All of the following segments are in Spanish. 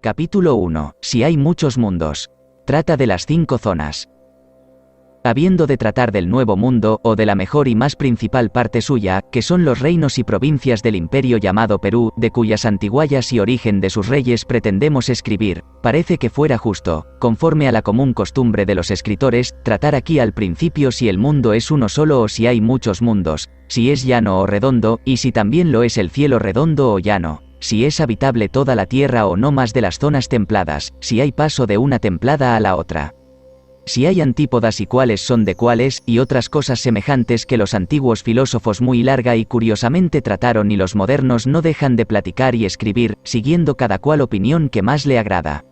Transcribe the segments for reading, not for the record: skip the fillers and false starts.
Capítulo 1. Si hay muchos mundos. Trata de las 5 zonas. Habiendo de tratar del Nuevo Mundo, o de la mejor y más principal parte suya, que son los reinos y provincias del imperio llamado Perú, de cuyas antiguallas y origen de sus reyes pretendemos escribir, parece que fuera justo, conforme a la común costumbre de los escritores, tratar aquí al principio si el mundo es uno solo o si hay muchos mundos, si es llano o redondo, y si también lo es el cielo redondo o llano, si es habitable toda la tierra o no más de las zonas templadas, si hay paso de una templada a la otra. Si hay antípodas y cuáles son de cuáles, y otras cosas semejantes que los antiguos filósofos muy larga y curiosamente trataron y los modernos no dejan de platicar y escribir, siguiendo cada cual opinión que más le agrada.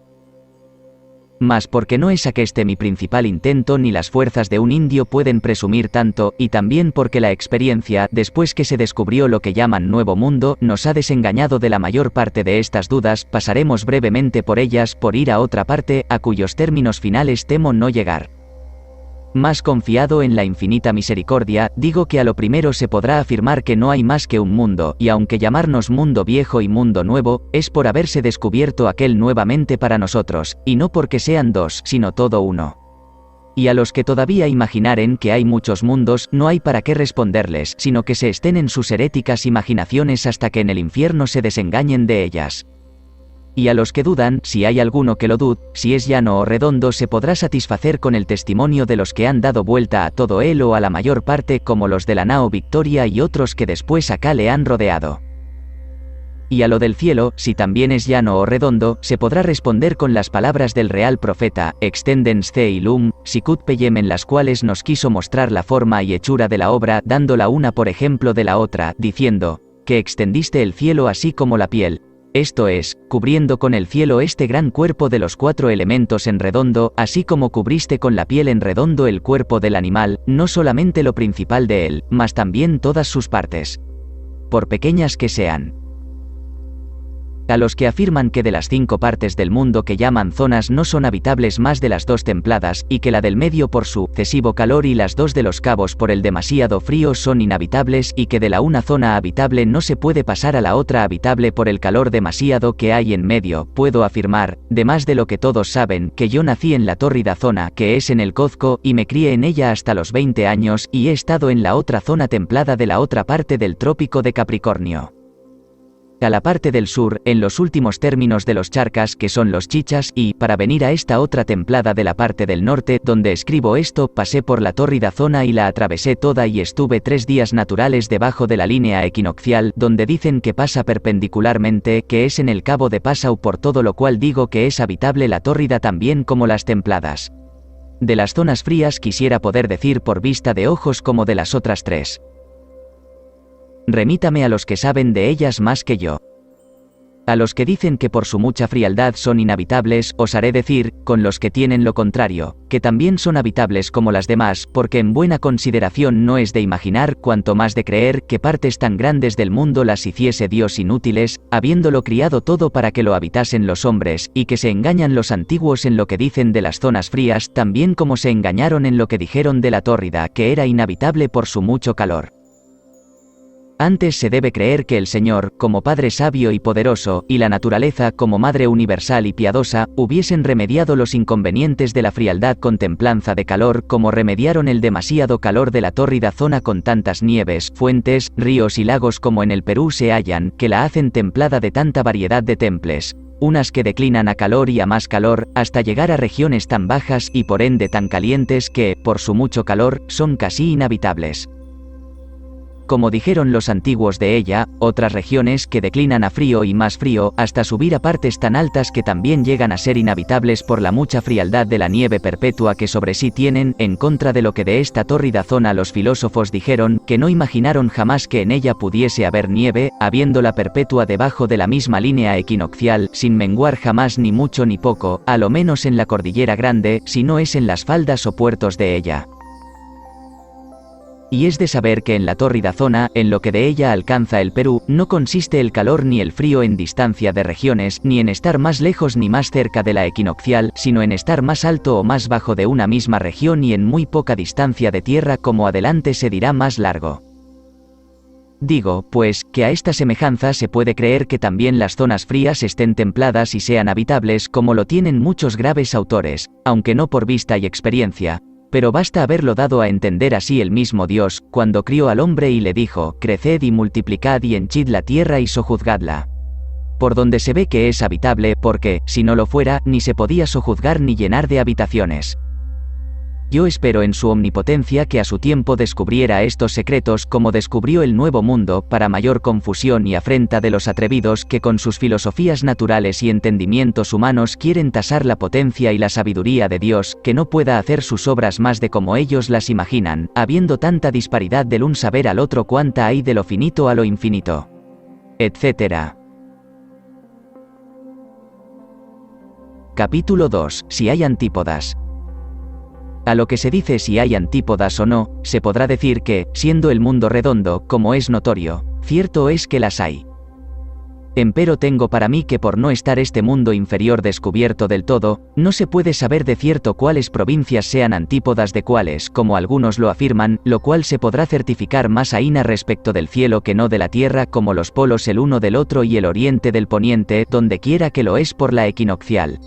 Mas porque no es aqueste mi principal intento ni las fuerzas de un indio pueden presumir tanto, y también porque la experiencia, después que se descubrió lo que llaman Nuevo Mundo, nos ha desengañado de la mayor parte de estas dudas, pasaremos brevemente por ellas por ir a otra parte, a cuyos términos finales temo no llegar. Más confiado en la infinita misericordia, digo que a lo primero se podrá afirmar que no hay más que un mundo, y aunque llamarnos mundo viejo y mundo nuevo, es por haberse descubierto aquel nuevamente para nosotros, y no porque sean dos, sino todo uno. Y a los que todavía imaginaren que hay muchos mundos, no hay para qué responderles, sino que se estén en sus heréticas imaginaciones hasta que en el infierno se desengañen de ellas. Y a los que dudan, si hay alguno que lo dude, si es llano o redondo se podrá satisfacer con el testimonio de los que han dado vuelta a todo él o a la mayor parte como los de la nao Victoria y otros que después acá le han rodeado. Y a lo del cielo, si también es llano o redondo, se podrá responder con las palabras del real profeta, extendens ce ilum, sicut pellem, en las cuales nos quiso mostrar la forma y hechura de la obra, dándola una por ejemplo de la otra, diciendo, que extendiste el cielo así como la piel. Esto es, cubriendo con el cielo este gran cuerpo de los 4 elementos en redondo, así como cubriste con la piel en redondo el cuerpo del animal, no solamente lo principal de él, mas también todas sus partes, por pequeñas que sean. A los que afirman que de las 5 partes del mundo que llaman zonas no son habitables más de las 2 templadas, y que la del medio por su excesivo calor y las 2 de los cabos por el demasiado frío son inhabitables, y que de la una zona habitable no se puede pasar a la otra habitable por el calor demasiado que hay en medio, puedo afirmar, de más de lo que todos saben, que yo nací en la tórrida zona que es en el Cozco, y me crié en ella hasta los 20 años, y he estado en la otra zona templada de la otra parte del trópico de Capricornio. A la parte del sur, en los últimos términos de los charcas que son los chichas, y, para venir a esta otra templada de la parte del norte, donde escribo esto, pasé por la tórrida zona y la atravesé toda y estuve 3 días naturales debajo de la línea equinoccial, donde dicen que pasa perpendicularmente, que es en el cabo de Passau, por todo lo cual digo que es habitable la tórrida también como las templadas. De las zonas frías quisiera poder decir por vista de ojos como de las otras 3. Remítame a los que saben de ellas más que yo. A los que dicen que por su mucha frialdad son inhabitables, os haré decir, con los que tienen lo contrario, que también son habitables como las demás, porque en buena consideración no es de imaginar, cuanto más de creer, que partes tan grandes del mundo las hiciese Dios inútiles, habiéndolo criado todo para que lo habitasen los hombres, y que se engañan los antiguos en lo que dicen de las zonas frías, también como se engañaron en lo que dijeron de la tórrida, que era inhabitable por su mucho calor. Antes se debe creer que el Señor, como Padre sabio y poderoso, y la naturaleza, como Madre universal y piadosa, hubiesen remediado los inconvenientes de la frialdad con templanza de calor, como remediaron el demasiado calor de la tórrida zona con tantas nieves, fuentes, ríos y lagos como en el Perú se hallan, que la hacen templada de tanta variedad de temples, unas que declinan a calor y a más calor, hasta llegar a regiones tan bajas y por ende tan calientes que, por su mucho calor, son casi inhabitables. Como dijeron los antiguos de ella, otras regiones que declinan a frío y más frío, hasta subir a partes tan altas que también llegan a ser inhabitables por la mucha frialdad de la nieve perpetua que sobre sí tienen, en contra de lo que de esta tórrida zona los filósofos dijeron, que no imaginaron jamás que en ella pudiese haber nieve, habiéndola perpetua debajo de la misma línea equinoccial, sin menguar jamás ni mucho ni poco, a lo menos en la cordillera grande, si no es en las faldas o puertos de ella. Y es de saber que en la tórrida zona, en lo que de ella alcanza el Perú, no consiste el calor ni el frío en distancia de regiones, ni en estar más lejos ni más cerca de la equinoccial, sino en estar más alto o más bajo de una misma región y en muy poca distancia de tierra, como adelante se dirá más largo. Digo, pues, que a esta semejanza se puede creer que también las zonas frías estén templadas y sean habitables como lo tienen muchos graves autores, aunque no por vista y experiencia, pero basta haberlo dado a entender así el mismo Dios, cuando crió al hombre y le dijo, creced y multiplicad y henchid la tierra y sojuzgadla. Por donde se ve que es habitable, porque, si no lo fuera, ni se podía sojuzgar ni llenar de habitaciones. Yo espero en su omnipotencia que a su tiempo descubriera estos secretos como descubrió el nuevo mundo, para mayor confusión y afrenta de los atrevidos que con sus filosofías naturales y entendimientos humanos quieren tasar la potencia y la sabiduría de Dios, que no pueda hacer sus obras más de como ellos las imaginan, habiendo tanta disparidad del un saber al otro cuanta hay de lo finito a lo infinito. Etc. Capítulo 2. Si hay antípodas. A lo que se dice si hay antípodas o no, se podrá decir que, siendo el mundo redondo, como es notorio, cierto es que las hay. Empero tengo para mí que por no estar este mundo inferior descubierto del todo, no se puede saber de cierto cuáles provincias sean antípodas de cuáles, como algunos lo afirman, lo cual se podrá certificar más aína respecto del cielo que no de la tierra, como los polos el uno del otro y el oriente del poniente, donde quiera que lo es por la equinoccial.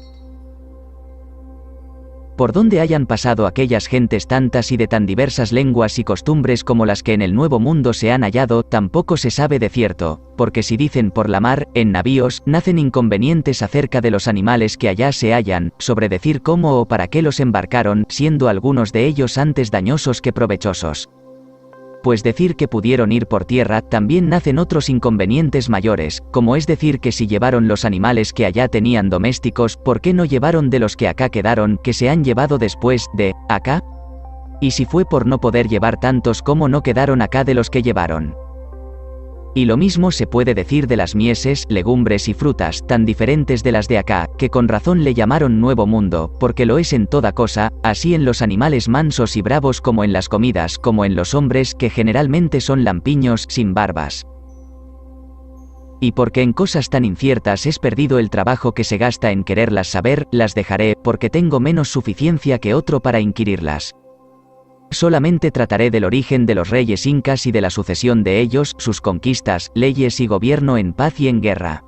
Por donde hayan pasado aquellas gentes tantas y de tan diversas lenguas y costumbres como las que en el Nuevo Mundo se han hallado, tampoco se sabe de cierto, porque si dicen por la mar, en navíos, nacen inconvenientes acerca de los animales que allá se hallan, sobre decir cómo o para qué los embarcaron, siendo algunos de ellos antes dañosos que provechosos. Pues decir que pudieron ir por tierra, también nacen otros inconvenientes mayores, como es decir que si llevaron los animales que allá tenían domésticos, ¿por qué no llevaron de los que acá quedaron, que se han llevado después, de, acá? Y si fue por no poder llevar tantos como no quedaron acá de los que llevaron. Y lo mismo se puede decir de las mieses, legumbres y frutas, tan diferentes de las de acá, que con razón le llamaron Nuevo Mundo, porque lo es en toda cosa, así en los animales mansos y bravos como en las comidas, como en los hombres, que generalmente son lampiños, sin barbas. Y porque en cosas tan inciertas es perdido el trabajo que se gasta en quererlas saber, las dejaré, porque tengo menos suficiencia que otro para inquirirlas. Solamente trataré del origen de los reyes incas y de la sucesión de ellos, sus conquistas, leyes y gobierno en paz y en guerra.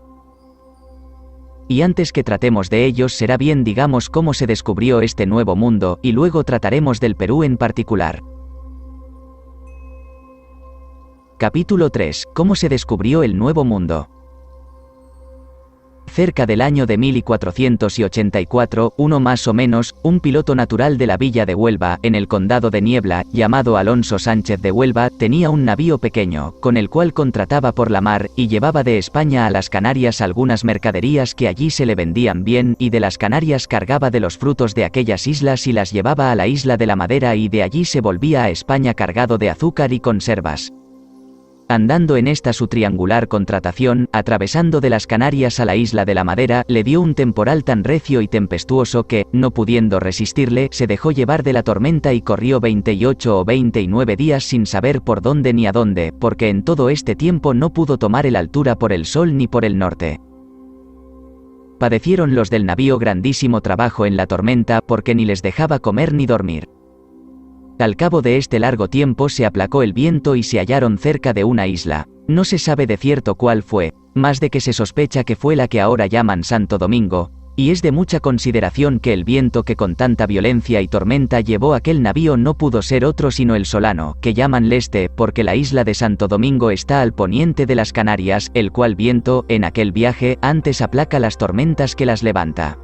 Y antes que tratemos de ellos será bien digamos cómo se descubrió este nuevo mundo, y luego trataremos del Perú en particular. Capítulo 3. ¿Cómo se descubrió el nuevo mundo? Cerca del año de 1484, uno más o menos, un piloto natural de la villa de Huelva, en el condado de Niebla, llamado Alonso Sánchez de Huelva, tenía un navío pequeño, con el cual contrataba por la mar, y llevaba de España a las Canarias algunas mercaderías que allí se le vendían bien, y de las Canarias cargaba de los frutos de aquellas islas y las llevaba a la isla de la Madera y de allí se volvía a España cargado de azúcar y conservas. Andando en esta su triangular contratación, atravesando de las Canarias a la isla de la Madera, le dio un temporal tan recio y tempestuoso que, no pudiendo resistirle, se dejó llevar de la tormenta y corrió 28 o 29 días sin saber por dónde ni a dónde, porque en todo este tiempo no pudo tomar el altura por el sol ni por el norte. Padecieron los del navío grandísimo trabajo en la tormenta, porque ni les dejaba comer ni dormir. Al cabo de este largo tiempo se aplacó el viento y se hallaron cerca de una isla. No se sabe de cierto cuál fue, más de que se sospecha que fue la que ahora llaman Santo Domingo, y es de mucha consideración que el viento que con tanta violencia y tormenta llevó aquel navío no pudo ser otro sino el Solano, que llaman Leste, porque la isla de Santo Domingo está al poniente de las Canarias, el cual viento, en aquel viaje, antes aplaca las tormentas que las levanta.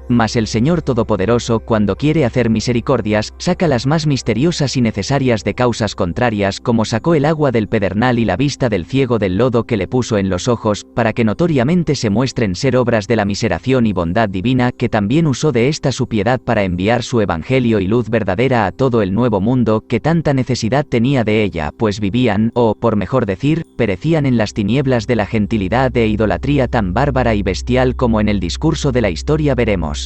Mas el Señor Todopoderoso, cuando quiere hacer misericordias, saca las más misteriosas y necesarias de causas contrarias, como sacó el agua del pedernal y la vista del ciego del lodo que le puso en los ojos, para que notoriamente se muestren ser obras de la miseración y bondad divina, que también usó de esta su piedad para enviar su evangelio y luz verdadera a todo el nuevo mundo, que tanta necesidad tenía de ella, pues vivían, o, por mejor decir, perecían en las tinieblas de la gentilidad e idolatría tan bárbara y bestial como en el discurso de la historia veremos.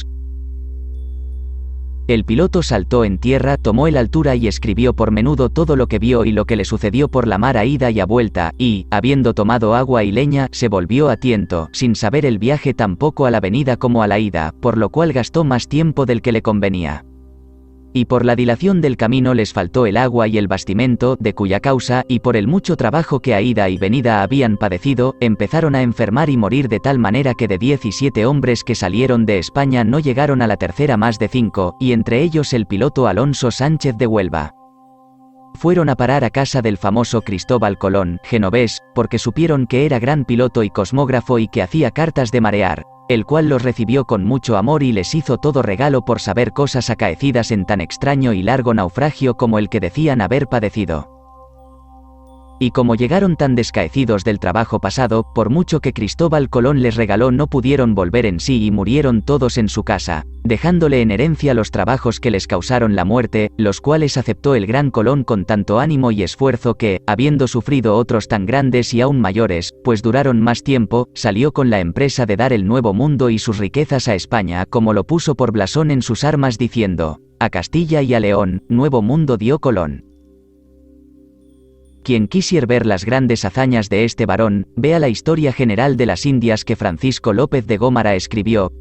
El piloto saltó en tierra, tomó el altura y escribió por menudo todo lo que vio y lo que le sucedió por la mar a ida y a vuelta, y, habiendo tomado agua y leña, se volvió a tiento, sin saber el viaje tampoco a la venida como a la ida, por lo cual gastó más tiempo del que le convenía. Y por la dilación del camino les faltó el agua y el bastimento, de cuya causa, y por el mucho trabajo que a ida y venida habían padecido, empezaron a enfermar y morir de tal manera que de 17 hombres que salieron de España no llegaron a la tercera más de 5, y entre ellos el piloto Alonso Sánchez de Huelva. Fueron a parar a casa del famoso Cristóbal Colón, genovés, porque supieron que era gran piloto y cosmógrafo y que hacía cartas de marear, el cual los recibió con mucho amor y les hizo todo regalo por saber cosas acaecidas en tan extraño y largo naufragio como el que decían haber padecido. Y como llegaron tan descaecidos del trabajo pasado, por mucho que Cristóbal Colón les regaló no pudieron volver en sí y murieron todos en su casa, dejándole en herencia los trabajos que les causaron la muerte, los cuales aceptó el gran Colón con tanto ánimo y esfuerzo que, habiendo sufrido otros tan grandes y aún mayores, pues duraron más tiempo, salió con la empresa de dar el nuevo mundo y sus riquezas a España, como lo puso por blasón en sus armas diciendo: a Castilla y a León, nuevo mundo dio Colón. Quien quisiera ver las grandes hazañas de este varón, vea la Historia General de las Indias que Francisco López de Gómara escribió.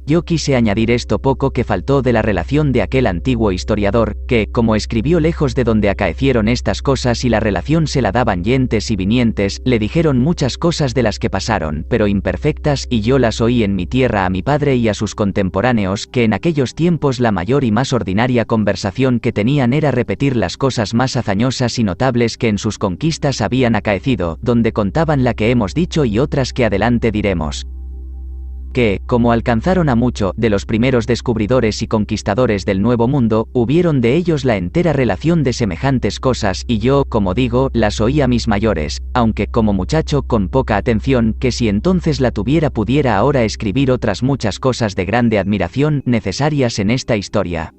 Yo quise añadir esto poco que faltó de la relación de aquel antiguo historiador, que, como escribió lejos de donde acaecieron estas cosas y la relación se la daban yentes y vinientes, le dijeron muchas cosas de las que pasaron, pero imperfectas, y yo las oí en mi tierra a mi padre y a sus contemporáneos, que en aquellos tiempos la mayor y más ordinaria conversación que tenían era repetir las cosas más hazañosas y notables que en sus conquistas habían acaecido, donde contaban la que hemos dicho y otras que adelante diremos. Que, como alcanzaron a mucho de los primeros descubridores y conquistadores del Nuevo Mundo, hubieron de ellos la entera relación de semejantes cosas, y yo, como digo, las oí a mis mayores, aunque, como muchacho, con poca atención, que si entonces la tuviera pudiera ahora escribir otras muchas cosas de grande admiración, necesarias en esta historia.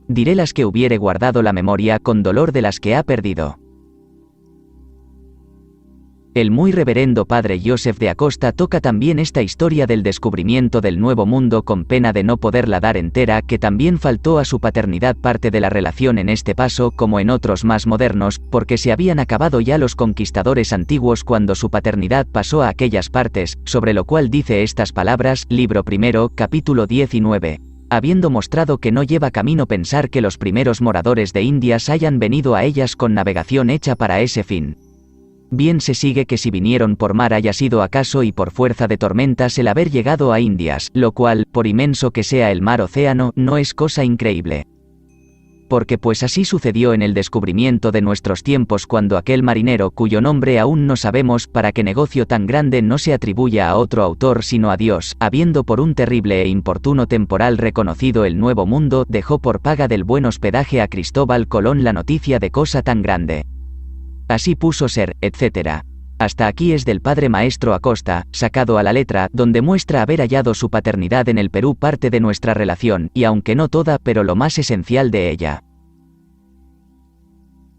Diré las que hubiere guardado la memoria con dolor de las que ha perdido. El muy reverendo padre Joseph de Acosta toca también esta historia del descubrimiento del Nuevo Mundo con pena de no poderla dar entera, que también faltó a su paternidad parte de la relación en este paso como en otros más modernos, porque se habían acabado ya los conquistadores antiguos cuando su paternidad pasó a aquellas partes, sobre lo cual dice estas palabras, libro primero, capítulo 19. Habiendo mostrado que no lleva camino pensar que los primeros moradores de Indias hayan venido a ellas con navegación hecha para ese fin. Bien se sigue que si vinieron por mar haya sido acaso y por fuerza de tormentas el haber llegado a Indias, lo cual, por inmenso que sea el mar océano, no es cosa increíble. Porque pues así sucedió en el descubrimiento de nuestros tiempos cuando aquel marinero cuyo nombre aún no sabemos para que negocio tan grande no se atribuya a otro autor sino a Dios, habiendo por un terrible e importuno temporal reconocido el Nuevo Mundo, dejó por paga del buen hospedaje a Cristóbal Colón la noticia de cosa tan grande. Así puso ser, etc. Hasta aquí es del padre maestro Acosta, sacado a la letra, donde muestra haber hallado su paternidad en el Perú parte de nuestra relación, y aunque no toda, pero lo más esencial de ella.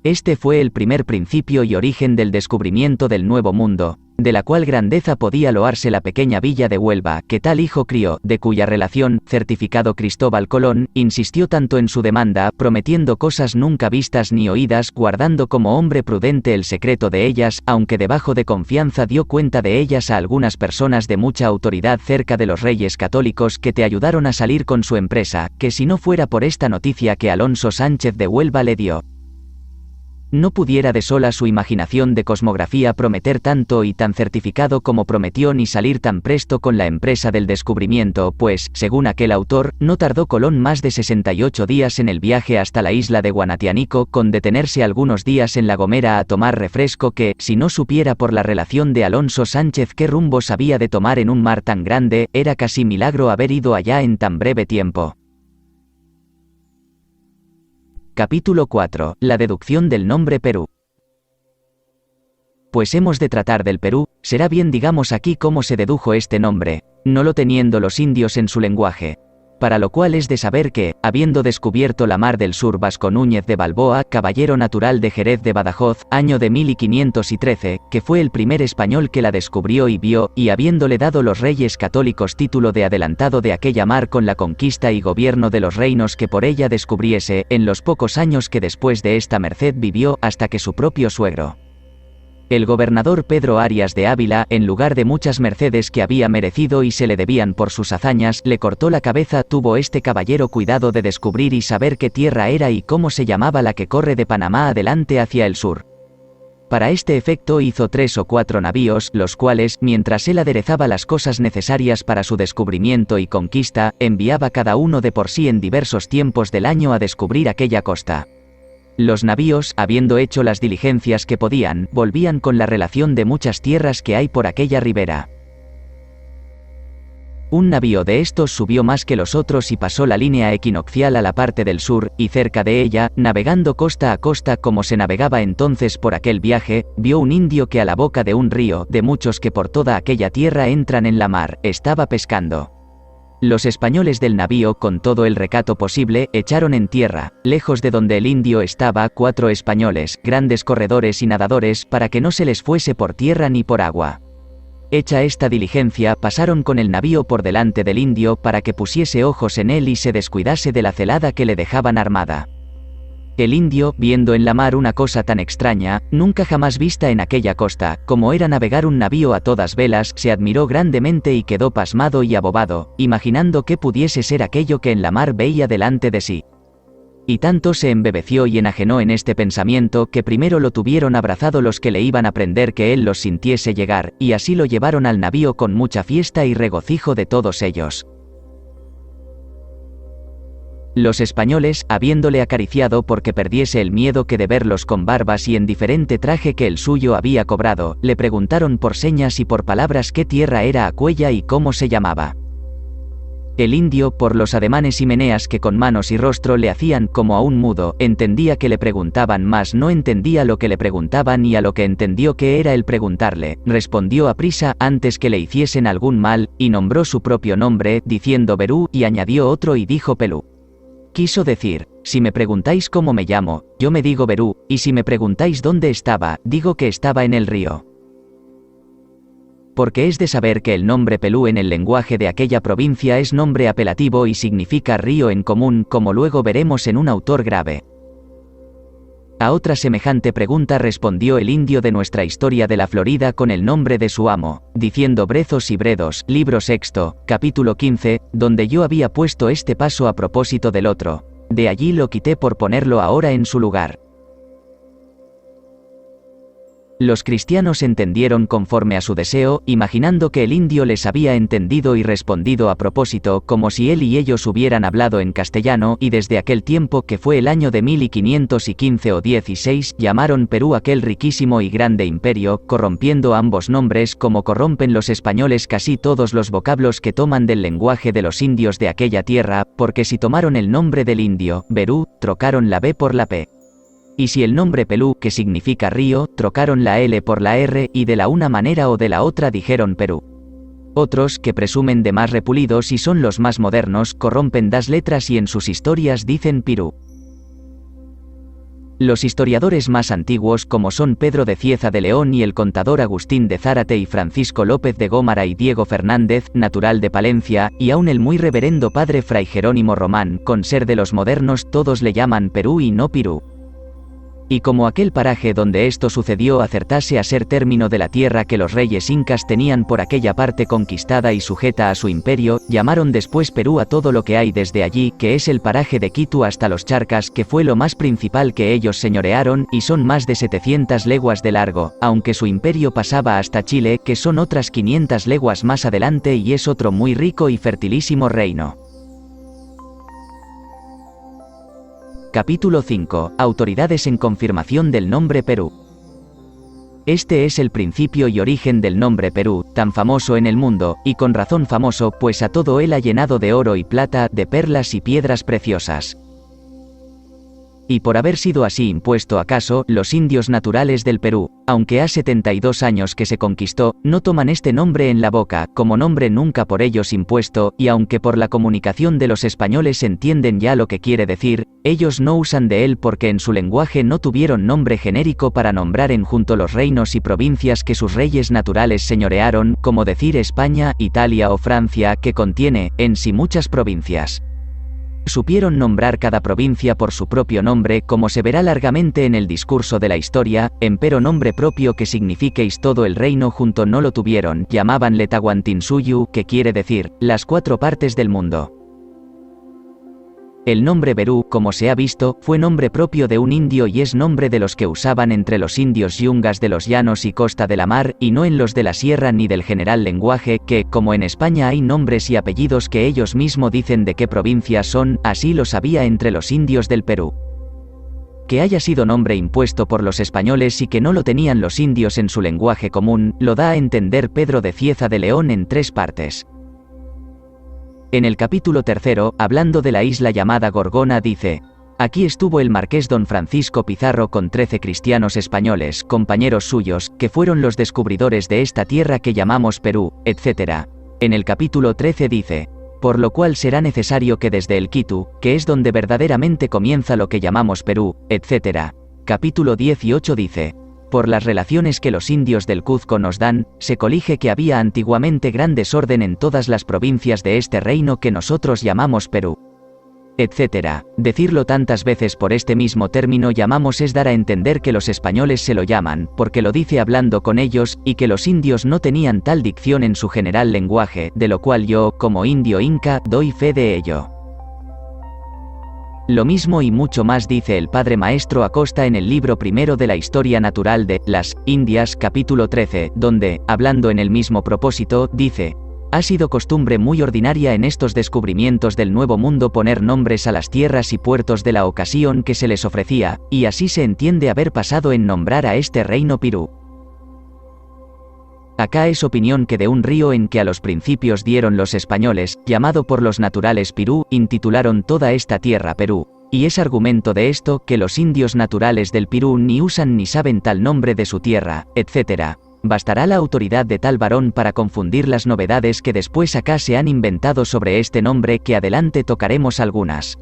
Este fue el primer principio y origen del descubrimiento del Nuevo Mundo, de la cual grandeza podía loarse la pequeña villa de Huelva, que tal hijo crió, de cuya relación, certificado Cristóbal Colón, insistió tanto en su demanda, prometiendo cosas nunca vistas ni oídas, guardando como hombre prudente el secreto de ellas, aunque debajo de confianza dio cuenta de ellas a algunas personas de mucha autoridad cerca de los reyes católicos que te ayudaron a salir con su empresa, que si no fuera por esta noticia que Alonso Sánchez de Huelva le dio, no pudiera de sola su imaginación de cosmografía prometer tanto y tan certificado como prometió ni salir tan presto con la empresa del descubrimiento, pues, según aquel autor, no tardó Colón más de 68 días en el viaje hasta la isla de Guanatianico, con detenerse algunos días en La Gomera a tomar refresco que, si no supiera por la relación de Alonso Sánchez qué rumbos había de tomar en un mar tan grande, era casi milagro haber ido allá en tan breve tiempo. Capítulo 4. La deducción del nombre Perú. Pues hemos de tratar del Perú, será bien digamos aquí cómo se dedujo este nombre, no lo teniendo los indios en su lenguaje. Para lo cual es de saber que, habiendo descubierto la mar del sur Vasco Núñez de Balboa, caballero natural de Jerez de Badajoz, año de 1513, que fue el primer español que la descubrió y vio, y habiéndole dado los reyes católicos título de adelantado de aquella mar con la conquista y gobierno de los reinos que por ella descubriese, en los pocos años que después de esta merced vivió, hasta que su propio suegro El gobernador Pedro Arias de Ávila, en lugar de muchas mercedes que había merecido y se le debían por sus hazañas, le cortó la cabeza. Tuvo este caballero cuidado de descubrir y saber qué tierra era y cómo se llamaba la que corre de Panamá adelante hacia el sur. Para este efecto hizo 3 o 4 navíos, los cuales, mientras él aderezaba las cosas necesarias para su descubrimiento y conquista, enviaba cada uno de por sí en diversos tiempos del año a descubrir aquella costa. Los navíos, habiendo hecho las diligencias que podían, volvían con la relación de muchas tierras que hay por aquella ribera. Un navío de estos subió más que los otros y pasó la línea equinoccial a la parte del sur, y cerca de ella, navegando costa a costa como se navegaba entonces por aquel viaje, vio un indio que a la boca de un río, de muchos que por toda aquella tierra entran en la mar, estaba pescando. Los españoles del navío, con todo el recato posible, echaron en tierra, lejos de donde el indio estaba, 4 españoles, grandes corredores y nadadores, para que no se les fuese por tierra ni por agua. Hecha esta diligencia, pasaron con el navío por delante del indio para que pusiese ojos en él y se descuidase de la celada que le dejaban armada. El indio, viendo en la mar una cosa tan extraña, nunca jamás vista en aquella costa, como era navegar un navío a todas velas, se admiró grandemente y quedó pasmado y abobado, imaginando qué pudiese ser aquello que en la mar veía delante de sí. Y tanto se embebeció y enajenó en este pensamiento que primero lo tuvieron abrazado los que le iban a prender que él los sintiese llegar, y así lo llevaron al navío con mucha fiesta y regocijo de todos ellos. Los españoles, habiéndole acariciado porque perdiese el miedo que de verlos con barbas y en diferente traje que el suyo había cobrado, le preguntaron por señas y por palabras qué tierra era aquella y cómo se llamaba. El indio, por los ademanes y meneas que con manos y rostro le hacían como a un mudo, entendía que le preguntaban, mas no entendía lo que le preguntaban, y a lo que entendió que era el preguntarle, respondió aprisa, antes que le hiciesen algún mal, y nombró su propio nombre, diciendo Berú, y añadió otro y dijo Pelú. Quiso decir, si me preguntáis cómo me llamo, yo me digo Berú, y si me preguntáis dónde estaba, digo que estaba en el río. Porque es de saber que el nombre Pelú en el lenguaje de aquella provincia es nombre apelativo y significa río en común, como luego veremos en un autor grave. A otra semejante pregunta respondió el indio de nuestra historia de la Florida con el nombre de su amo, diciendo Brezos y Bredos, libro 6, capítulo 15, donde yo había puesto este paso a propósito del otro. De allí lo quité por ponerlo ahora en su lugar. Los cristianos entendieron conforme a su deseo, imaginando que el indio les había entendido y respondido a propósito, como si él y ellos hubieran hablado en castellano, y desde aquel tiempo, que fue el año de 1515 o 16, llamaron Perú aquel riquísimo y grande imperio, corrompiendo ambos nombres como corrompen los españoles casi todos los vocablos que toman del lenguaje de los indios de aquella tierra, porque si tomaron el nombre del indio, Berú, trocaron la B por la P. Y si el nombre Pelú, que significa río, trocaron la L por la R, y de la una manera o de la otra dijeron Perú. Otros, que presumen de más repulidos y son los más modernos, corrompen das letras y en sus historias dicen Pirú. Los historiadores más antiguos, como son Pedro de Cieza de León y el contador Agustín de Zárate y Francisco López de Gómara y Diego Fernández, natural de Palencia, y aun el muy reverendo padre Fray Jerónimo Román, con ser de los modernos, todos le llaman Perú y no Pirú. Y como aquel paraje donde esto sucedió acertase a ser término de la tierra que los reyes incas tenían por aquella parte conquistada y sujeta a su imperio, llamaron después Perú a todo lo que hay desde allí, que es el paraje de Quito hasta los Charcas, que fue lo más principal que ellos señorearon, y son más de 700 leguas de largo, aunque su imperio pasaba hasta Chile, que son otras 500 leguas más adelante, y es otro muy rico y fertilísimo reino. Capítulo 5. Autoridades en confirmación del nombre Perú. Este es el principio y origen del nombre Perú, tan famoso en el mundo, y con razón famoso, pues a todo él ha llenado de oro y plata, de perlas y piedras preciosas. Y por haber sido así impuesto acaso, los indios naturales del Perú, aunque ha 72 años que se conquistó, no toman este nombre en la boca, como nombre nunca por ellos impuesto, y aunque por la comunicación de los españoles entienden ya lo que quiere decir, ellos no usan de él porque en su lenguaje no tuvieron nombre genérico para nombrar en junto los reinos y provincias que sus reyes naturales señorearon, como decir España, Italia o Francia, que contiene, en sí muchas provincias. Supieron nombrar cada provincia por su propio nombre, como se verá largamente en el discurso de la historia, empero nombre propio que signifiquéis todo el reino junto no lo tuvieron, llamabanle Tahuantinsuyu, que quiere decir, las 4 partes del mundo. El nombre Perú, como se ha visto, fue nombre propio de un indio y es nombre de los que usaban entre los indios yungas de los llanos y costa de la mar, y no en los de la sierra ni del general lenguaje, que, como en España hay nombres y apellidos que ellos mismos dicen de qué provincias son, así los había entre los indios del Perú. Que haya sido nombre impuesto por los españoles y que no lo tenían los indios en su lenguaje común, lo da a entender Pedro de Cieza de León en 3 partes. En el capítulo 3, hablando de la isla llamada Gorgona, dice: aquí estuvo el marqués don Francisco Pizarro con 13 cristianos españoles, compañeros suyos, que fueron los descubridores de esta tierra que llamamos Perú, etc. En el capítulo 13 dice: por lo cual será necesario que desde el Quito, que es donde verdaderamente comienza lo que llamamos Perú, etc. Capítulo 18 dice: por las relaciones que los indios del Cuzco nos dan, se colige que había antiguamente gran desorden en todas las provincias de este reino que nosotros llamamos Perú, etc. Decirlo tantas veces por este mismo término llamamos es dar a entender que los españoles se lo llaman, porque lo dice hablando con ellos, y que los indios no tenían tal dicción en su general lenguaje, de lo cual yo, como indio inca, doy fe de ello. Lo mismo y mucho más dice el padre maestro Acosta en el libro primero de la Historia Natural de las Indias, capítulo 13, donde, hablando en el mismo propósito, dice: ha sido costumbre muy ordinaria en estos descubrimientos del Nuevo Mundo poner nombres a las tierras y puertos de la ocasión que se les ofrecía, y así se entiende haber pasado en nombrar a este reino Pirú. Acá es opinión que de un río en que a los principios dieron los españoles, llamado por los naturales Pirú, intitularon toda esta tierra Perú, y es argumento de esto que los indios naturales del Pirú ni usan ni saben tal nombre de su tierra, etc. Bastará la autoridad de tal varón para confundir las novedades que después acá se han inventado sobre este nombre, que adelante tocaremos algunas.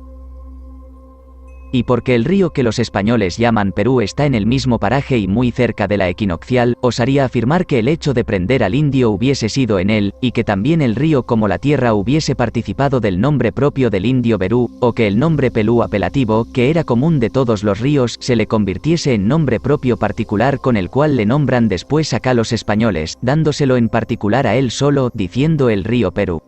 Y porque el río que los españoles llaman Perú está en el mismo paraje y muy cerca de la equinoccial, osaría afirmar que el hecho de prender al indio hubiese sido en él, y que también el río como la tierra hubiese participado del nombre propio del indio Perú, o que el nombre Pelú apelativo, que era común de todos los ríos, se le convirtiese en nombre propio particular con el cual le nombran después acá los españoles, dándoselo en particular a él solo, diciendo el río Perú.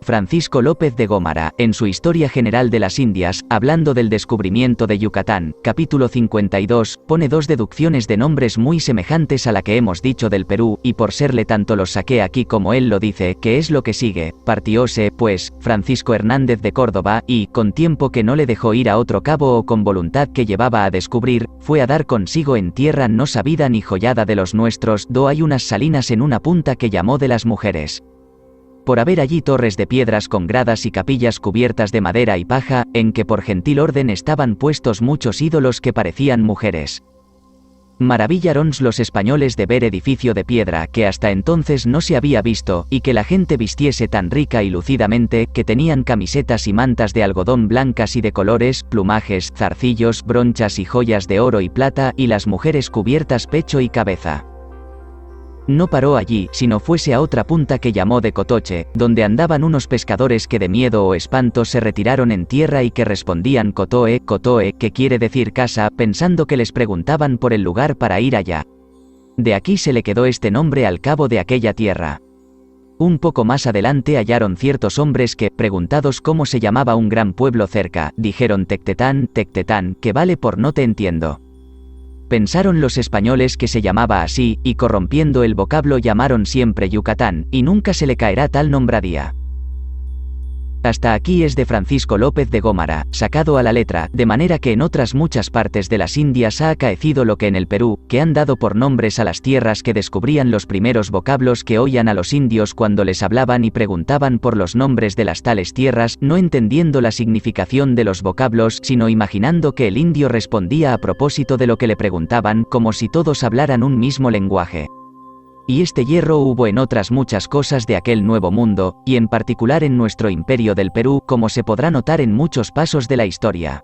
Francisco López de Gómara, en su Historia General de las Indias, hablando del descubrimiento de Yucatán, capítulo 52, pone 2 deducciones de nombres muy semejantes a la que hemos dicho del Perú, y por serle tanto los saqué aquí como él lo dice, que es lo que sigue: partióse, pues, Francisco Hernández de Córdoba, y, con tiempo que no le dejó ir a otro cabo o con voluntad que llevaba a descubrir, fue a dar consigo en tierra no sabida ni joyada de los nuestros, do hay unas salinas en una punta que llamó de las mujeres. Por haber allí torres de piedras con gradas y capillas cubiertas de madera y paja, en que por gentil orden estaban puestos muchos ídolos que parecían mujeres. Maravillaróns los españoles de ver edificio de piedra que hasta entonces no se había visto, y que la gente vistiese tan rica y lucidamente, que tenían camisetas y mantas de algodón blancas y de colores, plumajes, zarcillos, bronchas y joyas de oro y plata, y las mujeres cubiertas pecho y cabeza. No paró allí, sino fuese a otra punta que llamó de Cotoche, donde andaban unos pescadores que de miedo o espanto se retiraron en tierra y que respondían Cotoe, Cotoe, que quiere decir casa, pensando que les preguntaban por el lugar para ir allá. De aquí se le quedó este nombre al cabo de aquella tierra. Un poco más adelante hallaron ciertos hombres que, preguntados cómo se llamaba un gran pueblo cerca, dijeron Tectetán, Tectetán, que vale por no te entiendo. Pensaron los españoles que se llamaba así, y corrompiendo el vocablo llamaron siempre Yucatán, y nunca se le caerá tal nombradía. Hasta aquí es de Francisco López de Gómara, sacado a la letra, de manera que en otras muchas partes de las Indias ha acaecido lo que en el Perú, que han dado por nombres a las tierras que descubrían los primeros vocablos que oían a los indios cuando les hablaban y preguntaban por los nombres de las tales tierras, no entendiendo la significación de los vocablos, sino imaginando que el indio respondía a propósito de lo que le preguntaban, como si todos hablaran un mismo lenguaje. Y este hierro hubo en otras muchas cosas de aquel nuevo mundo, y en particular en nuestro imperio del Perú, como se podrá notar en muchos pasos de la historia.